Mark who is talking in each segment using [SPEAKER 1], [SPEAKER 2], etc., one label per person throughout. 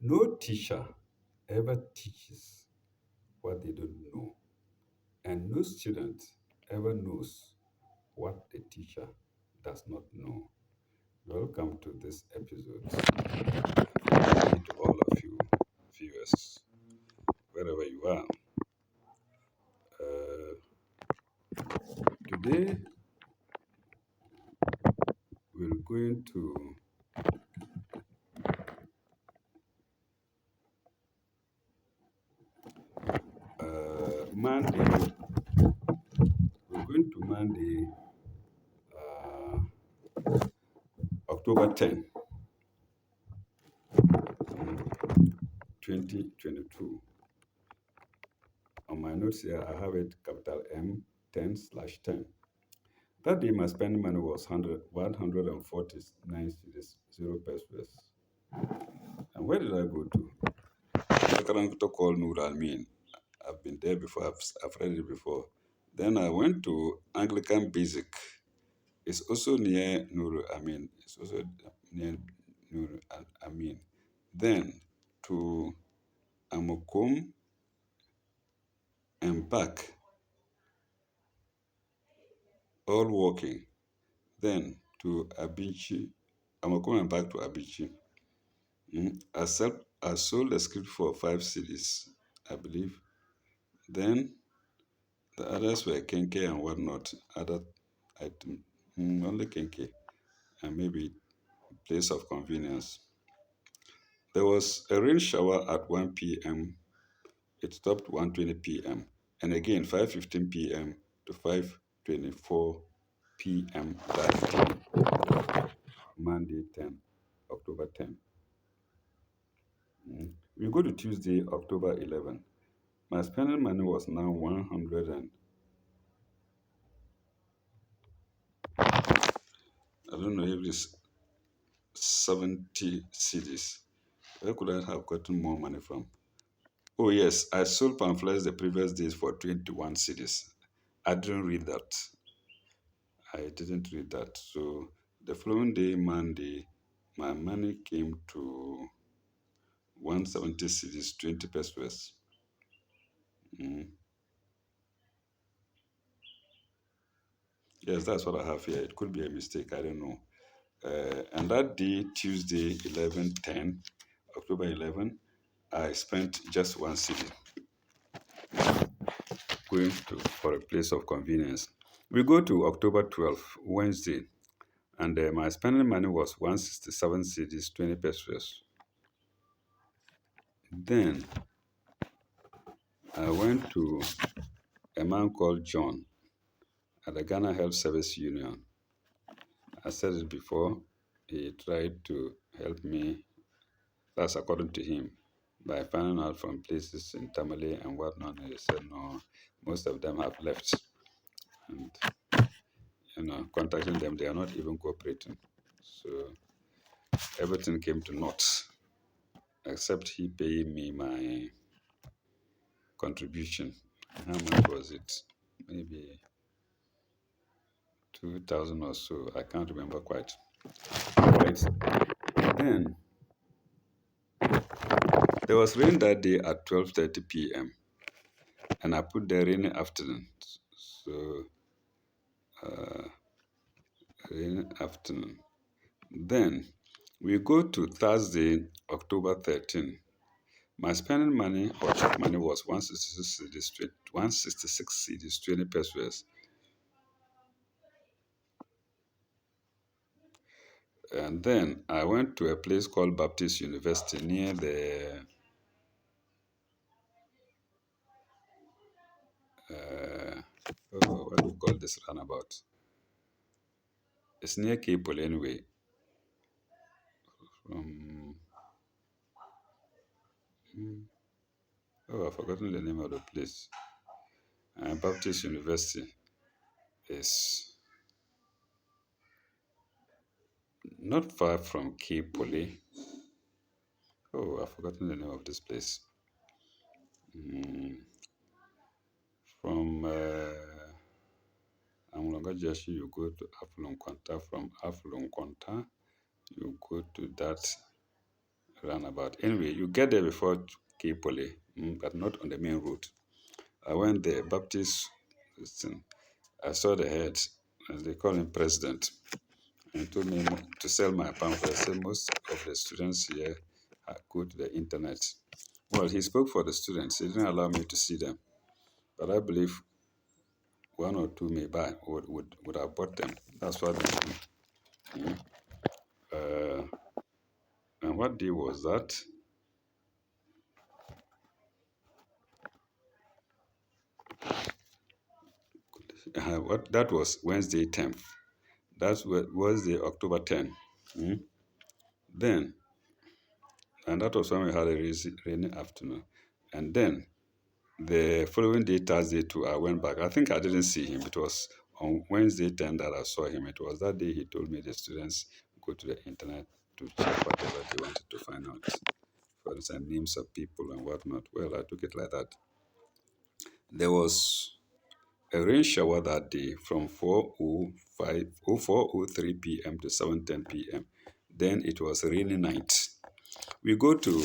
[SPEAKER 1] No teacher ever teaches what they don't know, and no student ever knows what the teacher does not know. Welcome to this episode. Good to all of you viewers, wherever you are. Today, we're going to Monday. We're going to Monday, uh, October 10, 2022. On my notes here, I have it capital M 10/10. That day, my spending money was 149 cities, 0 pesos. And where did I go to? Sakarankuto called Nur Almin. I've been there before, I've read it before. Then I went to Anglican Basic. It's also near Nur Amin. It's also near Nur Amin. Then to Amokom and back, all walking. Then to Abichi, Amokom and back to Abichi. I sold the script for 5 cities, I believe. Then the others were Kenke and whatnot. Other item, only Kenke and maybe place of convenience. There was a rain shower at 1 p.m. It stopped 1:20 p.m. and again 5:15 p.m. to 5:24 p.m. that day, Monday 10, October 10. We go to Tuesday, October 11. My spending money was now 100 and I don't know if it's 70 CDs. Where could I have gotten more money from? Oh yes, I sold pamphlets the previous days for 21 CDs. I didn't read that. I didn't read that. So the following day, Monday, my money came to 170 CDs, 20 pesos. Mm. Yes, that's what I have here. It could be a mistake. I don't know. And that day, Tuesday, 11/10, October 11, I spent just one CD going to for a place of convenience. We go to October 12th, Wednesday, and my spending money was 167 CDs, 20 pesos. Then I went to a man called John at the Ghana Health Service Union. I said it before, he tried to help me, that's according to him, by finding out from places in Tamale and whatnot. And he said, no, most of them have left. And, contacting them, they are not even cooperating. So everything came to naught, except he paying me my contribution. How much was it? Maybe 2,000 or so. I can't remember quite. Right. Then there was rain that day at 12:30 p.m. and I put the rainy afternoon. So rainy afternoon. Then we go to Thursday, October 13. My spending money or check money was 166 CDs, 20 pesos. And then I went to a place called Baptist University near the what do you call this runabout? It's near Capel anyway. From I've forgotten the name of the place. Baptist University is not far from Capole. Oh, I've forgotten the name of this place. From Amulongajashi, you go to Afulon Kwanta. From Afulon Kwanta, you go to that roundabout. Anyway, you get there before Kipoli, but not on the main route. I went there, Baptist, listen, I saw the head, as they call him president, and he told me to sell my pamphlet. I said most of the students here go to the internet. Well, he spoke for the students. He didn't allow me to see them, but I believe one or two may buy would have bought them. That's what they do. Uh, and what day was that? What that was Wednesday 10th. That's Wednesday October 10th. Mm. Then, and that was when we had a rainy afternoon. And then the following day, Thursday, too, I went back. I think I didn't see him. It was on Wednesday 10 that I saw him. It was that day he told me the students go to the internet to check whatever they wanted to find out. For instance, names of people and whatnot. Well, I took it like that. There was a rain shower that day from 4:03 p.m. to 7:10 p.m. Then it was a rainy night. We go to,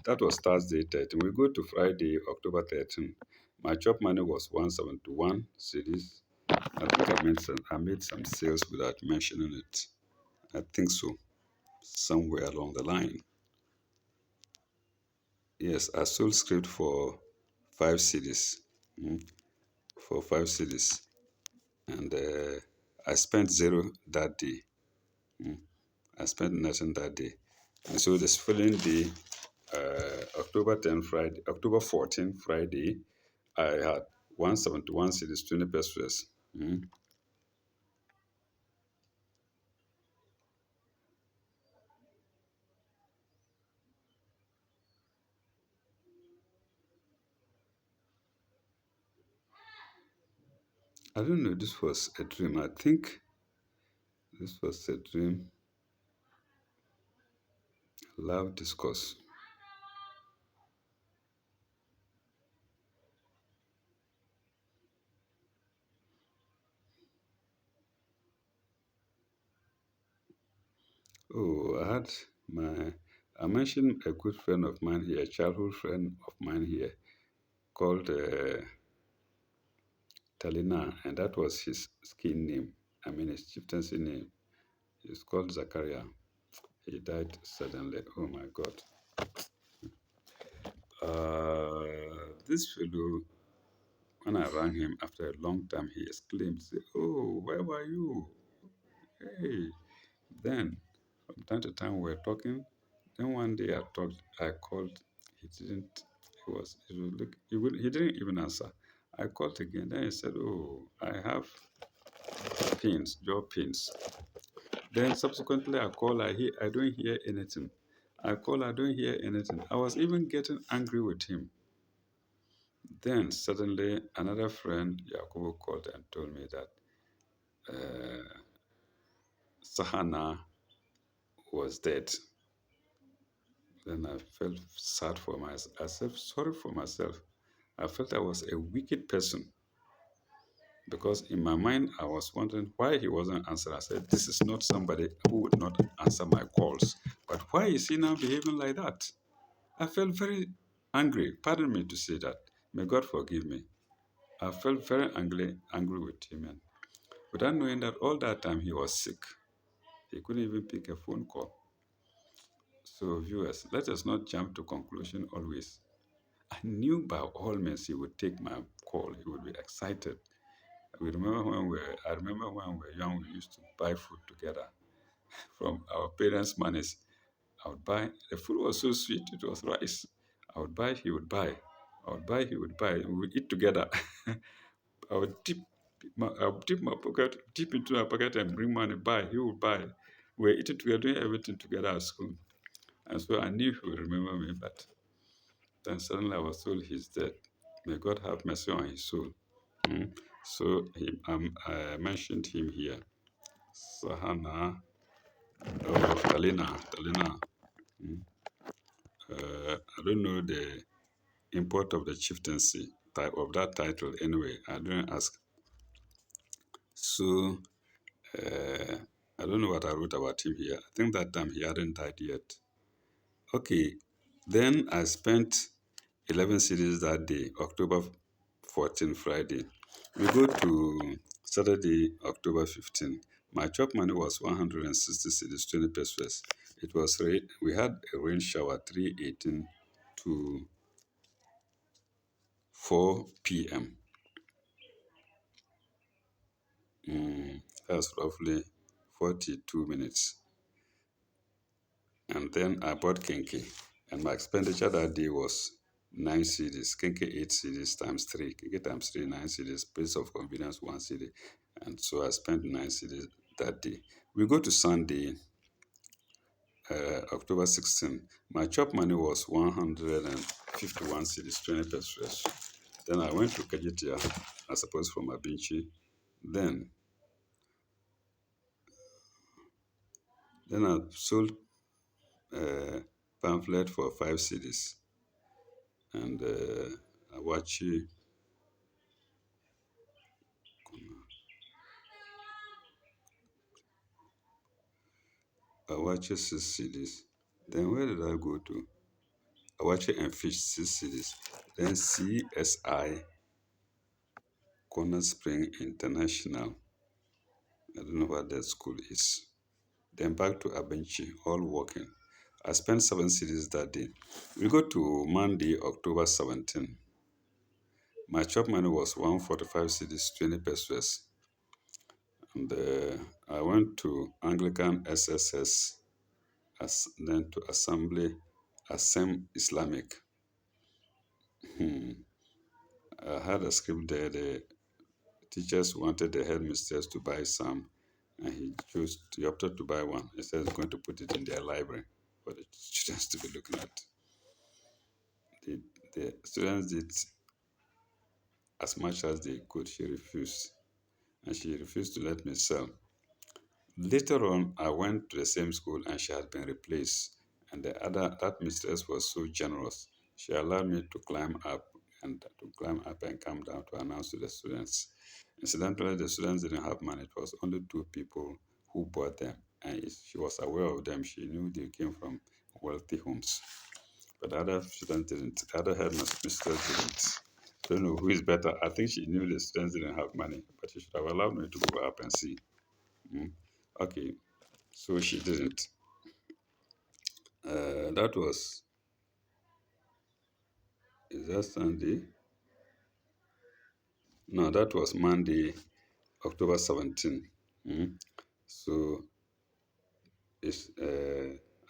[SPEAKER 1] that was Thursday 13. We go to Friday, October 13. My chop money was 171 cities. I think I made some sales without mentioning it. I think so, somewhere along the line. Yes, I sold script for 5 cities. For 5 cities. And I spent zero that day. I spent nothing that day. And so this following day, October 10 Friday, October 14 Friday, I had 171 cities, 20 pesos. I don't know, this was a dream. I think this was a dream. Love discourse. Oh, I mentioned a good friend of mine here, a childhood friend of mine here, called Talina, and that was his skin name. I mean, his chieftaincy name. He's called Zakaria. He died suddenly. Oh my God. This fellow, when I rang him after a long time, he exclaimed, say, "Oh, where were you? Hey." Then, from time to time, we were talking. Then one day I called. He didn't, he was look, he didn't even answer. I called again. Then he said, "Oh, I have pins, jaw pins." Then subsequently, I don't hear anything. I call, I don't hear anything. I was even getting angry with him. Then suddenly another friend, Yakubu, called and told me that uh, Sahana was dead. Then I felt sad for myself. I felt sorry for myself. I felt I was a wicked person because in my mind I was wondering why he wasn't answering. I said, "This is not somebody who would not answer my calls. But why is he now behaving like that?" I felt very angry. Pardon me to say that. May God forgive me. I felt very angry with him, and without knowing that all that time he was sick. He couldn't even pick a phone call. So, viewers, let us not jump to conclusion always. I knew by all means he would take my call. He would be excited. I remember when we were young, we used to buy food together from our parents' monies. I would buy. The food was so sweet. It was rice. I would buy. He would buy. I would buy. He would buy. We would eat together. I would dip my pocket, dip into my pocket and bring money. Buy. He would buy. We were eating together, doing everything together at school. And so I knew he would remember me, but then suddenly I was told he's dead. May God have mercy on his soul. Mm. So I mentioned him here. Sahana, oh, Talina. Mm. I don't know the import of the chieftaincy type of that title anyway. I didn't ask. So uh, I don't know what I wrote about him here. I think that time he hadn't died yet. Okay, then I spent 11 cities that day, October 14, Friday. We go to Saturday, October 15. My chop money was 160 cities, 20 pesos. It was rain. We had a rain shower 3:18 to 4 p.m. That's roughly 42 minutes. And then I bought Kenke. And my expenditure that day was 9 CDs. Kenke 8 CDs times 3. Kenke times 3, 9 CDs. Place of convenience, 1 CD. And so I spent 9 CDs that day. We go to Sunday, October 16. My chop money was 151 CDs, 20 pesos. Then I went to Kajitia, I suppose from Abinchi. Then, then I sold pamphlet for 5 CDs. And Awachi, Awachi 6 CDs. Then where did I go to? Awachi and Fish 6 CDs. Then CSI, Corner Spring International. I don't know what that school is. Then back to Abenchi, all working. I spent 7 CDs that day. We go to Monday, October 17. My chop money was 145 CDs, 20 pesos. And I went to Anglican SSS, then to Assembly, Assem Islamic. I had a script there. The teachers wanted the headmistress to buy some, and he opted to buy one. He said he's going to put it in their library for the students to be looking at. The, the students did as much as they could. She refused, and she refused to let me sell. Later on, I went to the same school, and she had been replaced. And that mistress was so generous. She allowed me to climb up and come down to announce to the students. Incidentally, the students didn't have money. It was only 2 people who bought them, and she was aware of them. She knew they came from wealthy homes, but the other students didn't. The other headmistress didn't. I don't know who is better. I think she knew the students didn't have money, but she should have allowed me to go up and see. Mm. Okay, so she didn't. That was, is that Sunday? No, that was Monday, October 17. Mm. So it's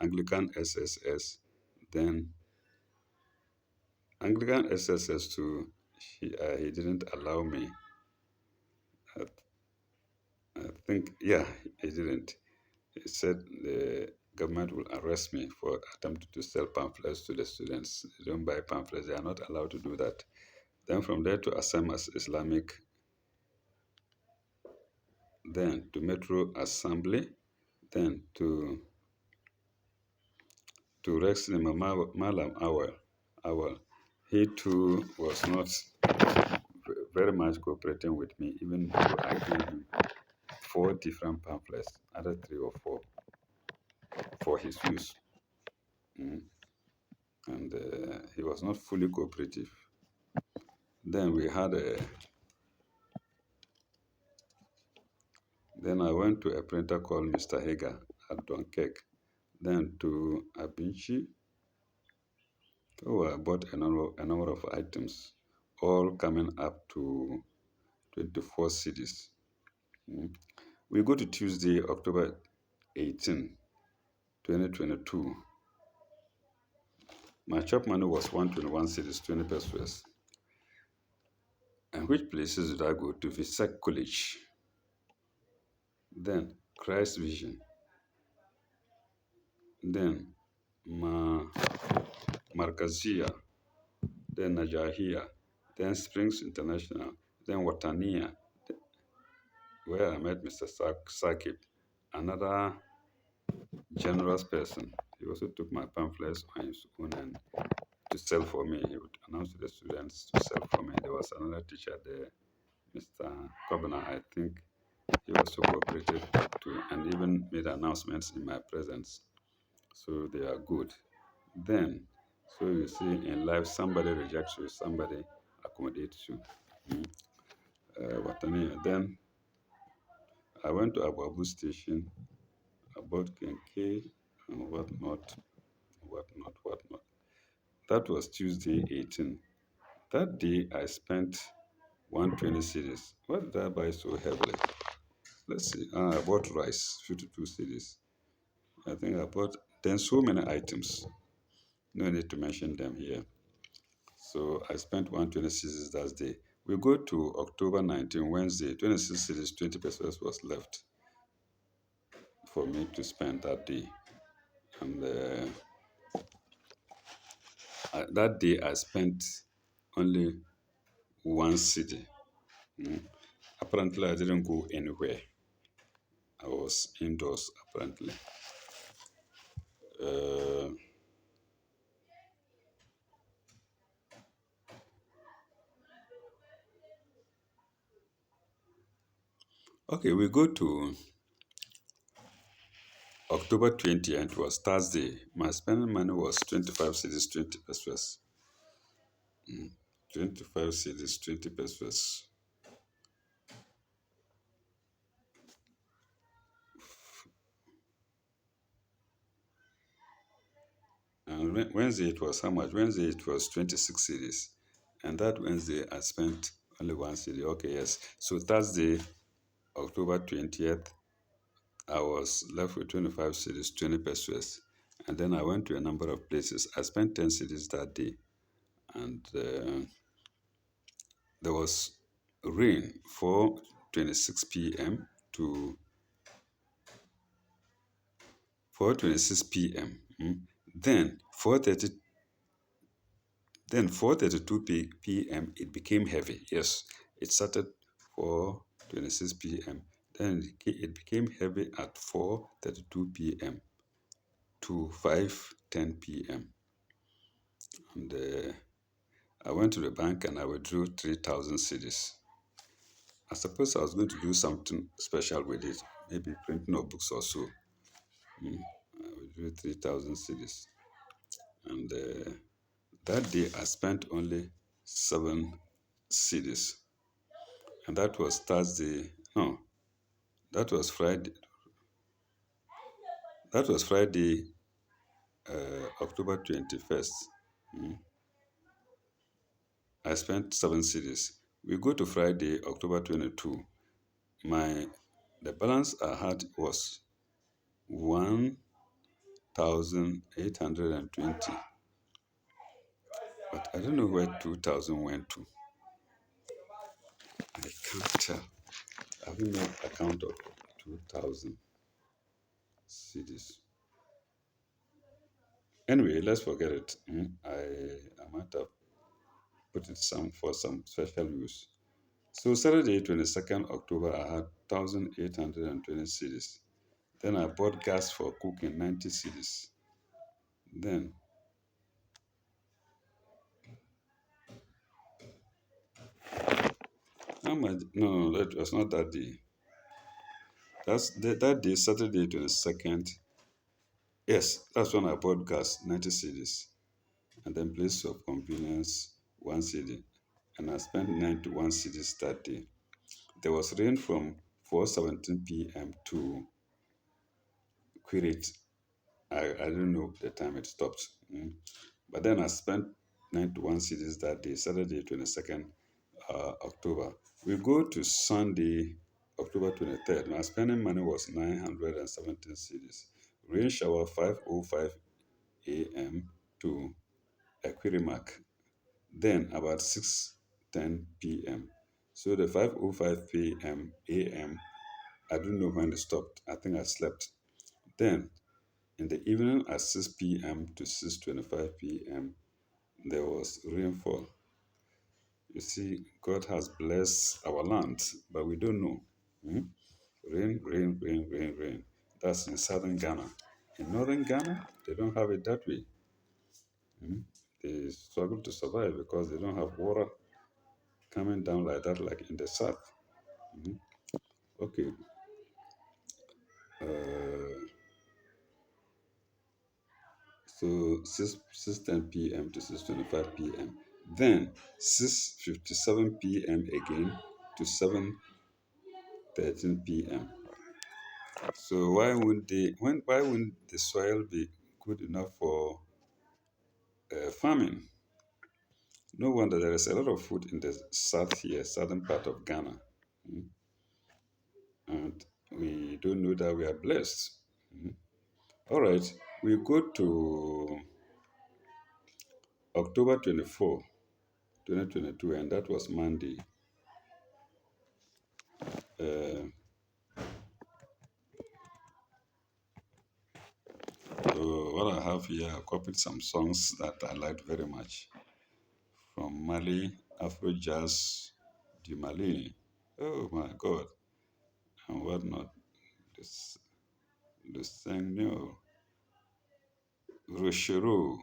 [SPEAKER 1] Anglican SSS. Then Anglican SSS too, he didn't allow me. I, I think, yeah, he didn't. He said the government will arrest me for attempting to sell pamphlets to the students. They don't buy pamphlets, they are not allowed to do that. Then from there to Asamas Islamic, then to Metro Assembly, then to Rex Malam Awal. He too was not very much cooperating with me, even though I gave him 4 different pamphlets, other 3 or 4 for his use. Mm. And he was not fully cooperative. Then we had a. Then I went to a printer called Mr. Hager at Dunkirk. Then to Abinchi. Oh, I bought a number of items, all coming up to 24 cities. Mm. We go to Tuesday, October 18, 2022. My chop money was 121 cities, 20 pesos. And which places did I go to? Visac College. Then Christ Vision. Then Markazia. Then Najahia. Then Springs International. Then Watania, where I met Mr. Sakib, another generous person. He also took my pamphlets on his own and to sell for me. He would announce to the students to sell for me. There was another teacher there, Mr. Kobana, I think. He also cooperated to and even made announcements in my presence. So they are good. Then, so you see, in life, somebody rejects you, somebody accommodates you. Mm. Then I went to Abu station, about Kenke and whatnot. That was Tuesday 18. That day I spent 120 cities. What did I buy so heavily? Let's see. I bought rice, 52 cities. I think I bought then so many items. No need to mention them here. So I spent 120 cities that day. We go to October 19, Wednesday, 26 cities, 20 pesos was left for me to spend that day. And that day I spent only one city. Mm. Apparently, I didn't go anywhere. I was indoors, apparently. Uh, okay, we go to October 20, and it was Thursday. My spending money was 25 cities, 20 pesos. 25 cities, 20 pesos. And Wednesday, it was how much? Wednesday, it was 26 cities. And that Wednesday, I spent only one city. Okay, yes. So Thursday, October 20th, I was left with 25 cities, 20 pesos. And then I went to a number of places. I spent 10 cities that day. And there was rain for 26 p.m. to 4:26 p.m. Then 4:32 p.m. it became heavy. Yes, it started 4:26 p.m. Then it became heavy at 4:32 p.m. to 5:10 p.m. And I went to the bank and I withdrew 3,000 cedis. I suppose I was going to do something special with it, maybe print notebooks or so. I withdrew 3,000 cedis. And that day I spent only 7 cedis. And that was Thursday. No, that was Friday. That was Friday, October 21st. I spent 7 cedis. We go to Friday, October 22. The balance I had was 1,820. But I don't know where 2,000 went to. I can't tell. I haven't made account of 2,000 cedis. Anyway, let's forget it. I might have put it for some special use. So Saturday, 22nd October, I had 1,820 cedis. Then I bought gas for cooking, 90 cedis. Then how much? No, that was not that day. That day, Saturday, 22nd. Yes, that's when I bought gas, 90 cedis. And then place of convenience, 1 cedi. And I spent 91 cedis that day. There was rain from 4:17 p.m. to Quirit. I don't know the time it stopped. But then I spent 91 cities that day, Saturday, 22nd October. We go to Sunday, October 23rd. My spending money was 917 cities. Rain shower 5:05 a.m. to Equirimac. Then about 6:10 p.m. So the 5:05 p.m. a.m. I don't know when it stopped. I think I slept. Then in the evening at 6 p.m. to 6:25 p.m. there was rainfall. You see, God has blessed our land, but we don't know. Hmm? Rain, rain, rain, rain, rain. That's in southern Ghana. In northern Ghana, they don't have it that way. They struggle to survive because they don't have water coming down like that, like in the south. Okay. Uh, So 6:10 p.m. to 6:25 p.m. Then 6:57 p.m. again to 7:13 p.m. So why wouldn't the soil be good enough for farming? No wonder there is a lot of food in the southern part of Ghana, mm, and we don't know that we are blessed. Mm. All right, we go to October 24, 2022, and that was Monday. Uh, so what I have here, I copied some songs that I liked very much from Mali, Afro Jazz, Du Mali. Oh my God, and whatnot. This, the Seigneur, Rochereau,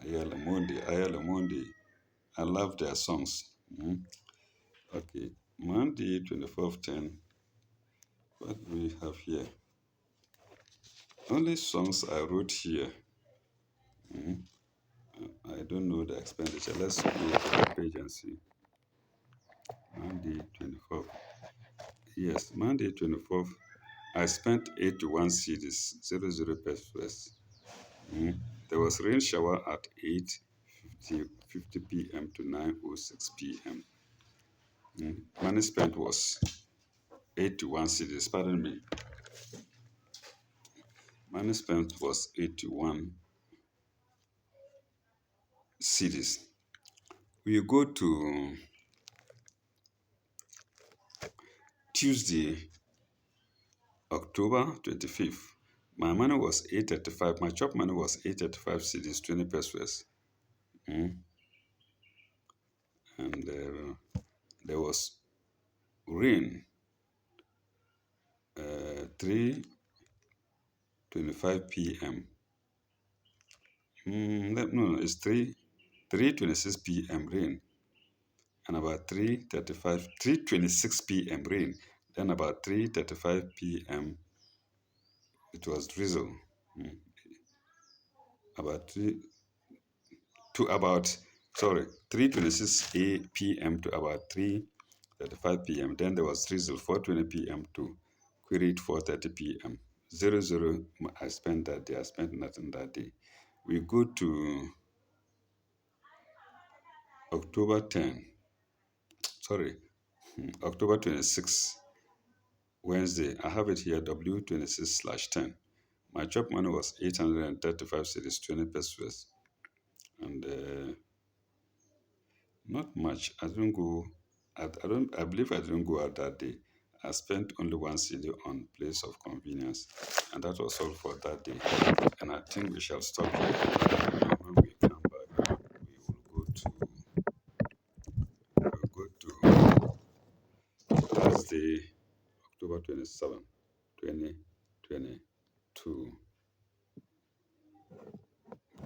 [SPEAKER 1] Ayala Mondi. I love their songs. Mm. Okay, Monday, 24/10. What do we have here? Only songs I wrote here. Mm. I don't know the expenditure. Let's go to the page and see. Monday, 24th. Yes, Monday, 24th. I spent 81 cedis, 00 pesos. Mm. There was rain shower at 8:50 p.m. to 9:06 p.m. Mm. Money spent was 81 cedis. Pardon me. Money spent was 81 cedis. We go to Tuesday, October 25th. My money was 835. My chop money was 835 cedis, 20 pesos. Mm. And there was rain, 3:25 p.m. No, it's 3:26 p.m. rain, and about 3:26 p.m. rain. Then about 3:35 p.m. it was drizzle. Mm. About 3 to about sorry 3:26 p.m. to about 3:35 p.m. Then there was drizzle 4:20 p.m. to query 4:30 p.m. 00 I spent that day. I spent nothing that day. We go to October 10. Sorry, October 26, Wednesday. I have it here W26/10. My chop money was 835 cedis, 20 pesos, and not much. I didn't go. I don't. I believe I didn't go out that day. I spent only one CD on place of convenience, and that was all for that day. And I think we shall stop here. When we come back, we will go to Thursday, October 27, 2022.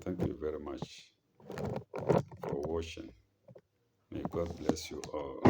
[SPEAKER 1] Thank you very much for watching. May God bless you all.